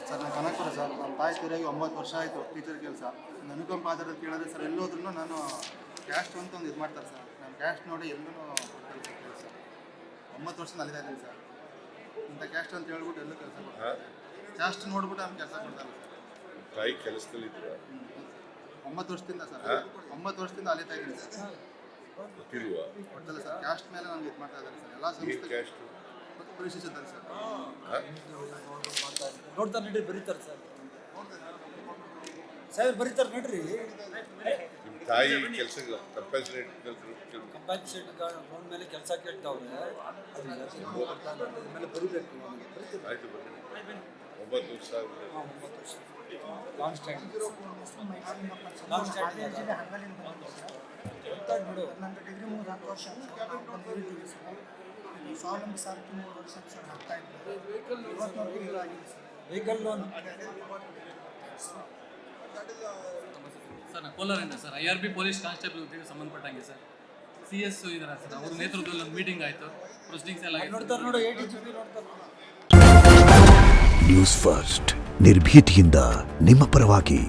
Sir ನಾನು Kanakapura sir. ನಮ್ಮ ತಾಯಿ ತೀರಾಗಿ 9 ವರ್ಷ ಆಯಿತು ಟೀಚರ್ ಕೆಲಸ. ಅನುಕಂಪ ಆಧಾರದ ಕೇಳಿದ್ರೆ ಸರ್ ಎಲ್ಲೋದ್ರೂ ನಾನು ಕ್ಯಾಸ್ಟ್ ಅಂತ ಒಂದು ಇದು ಮಾಡ್ತಾರೆ ಸರ್. ನಾನು ಕ್ಯಾಸ್ಟ್ ನೋಡಿ ಎಲ್ಲೂ ಕೊಡ್ತಾರೆ ಸರ್ ಕೆಲಸ. 9 ವರ್ಷದಿಂದ ಅಲ್ಲಿದೆ ಇದ್ದೀನಿ ಸರ್. ಇಂಥ ಕ್ಯಾಸ್ಟ್ ಅಂತ ಹೇಳ್ಬಿಟ್ಟು ಎಲ್ಲೂ ಕೆಲಸ ಕೊಡ್ತಾರೆ. ಕ್ಯಾಸ್ಟ್ ನೋಡ್ಬಿಟ್ಟು ನಮ್ಗೆ ಕೆಲಸ ಕೊಡ್ತಾರೆ ಸರ್. ತಾಯಿ ಕೆಲಸದಲ್ಲಿದ್ದೀರಾ? 9 ವರ್ಷದಿಂದ ಸರ್. 9 ವರ್ಷದಿಂದ ಅಲ್ಲಿತಾ ಇದ್ದೀನಿ ಸರ್. ಗೊತ್ತಿಲ್ವಾ? ಗೊತ್ತಲ್ಲ ಸರ್. ಕ್ಯಾಸ್ಟ್ ಮೇಲೆ ನಮ್ಗೆ ಇದು ಮಾಡ್ತಾ ಇದ್ದಾರೆ ಸರ್. ಎಲ್ಲ ಸಂಸ್ಥೆ ಕ್ಯಾಸ್ಟ್ ಪರಿಶೀಲಿಸಿದ್ದಾರೆ ಸರ್. ನೋಡ್ತಾರೆ ನಡ್ರಿ, ಬರೀತಾರೆ ಸರ್. ಸಾಹೇಬ್ ಬರೀತಾರೆ ನಡ್ರಿ. ನಿಮ್ಮ ತಾಯಿ ಕೆಲಸ ಕಂಪಲ್ಸರೇಟ್ ಲೋನ್ ಮೇಲೆ ಕೆಲಸ ಕೇಳ್ತಾವ್ರೆ, ಮೇಲೆ ಬರೀಬೇಕು. ಆಯ್ತು ಬನ್ನಿ. 9 ವರ್ಷ ಆಗಿದೆ. 9 ವರ್ಷ ಲಾಂಗ್ ಸ್ಟ್ಯಾಂಡ್ ನೋಡು. ನಂದು ಡಿಗ್ರಿ ಮುಗಿದು 10 ವರ್ಷ ಸ್ವಾವಲಂಬಿ ಸಾರಿಗೆ 3 ವರ್ಷ ಸರ್ ಆಗ್ತಾ ಇತ್ತು. ಇವತ್ತಿನವರೆಗೂ ಇದು ಆಗಿದೆ ಸರ್. ವೆಹಿಕಲ್ ಲೋನ್ ಸರ್ ನಾನು ಕೋಲಾರಿಂದ ಸರ್. IRB ಪೊಲೀಸ್ ಕಾನ್ಸ್ಟೇಬಲ್ ಹುದ್ದೆಗೆ ಸಂಬಂಧಪಟ್ಟಂಗೆ ಸರ್ CS ಇದ್ದಾರೆ ಸರ್. ಅವ್ರ ನೇತೃತ್ವದಲ್ಲಿ ಒಂದು ಮೀಟಿಂಗ್ ಆಯಿತು. ಪ್ರೊಸೀಡಿಂಗ್ಸ್ ಎಲ್ಲ ನೋಡ್ತಾರೆ ನೋಡು. ADGP ನೋಡ್ತಾರೆ. ನ್ಯೂಸ್ ಫಸ್ಟ್ ನಿರ್ಭೀತಿಯಿಂದ ನಿಮ್ಮ ಪರವಾಗಿ.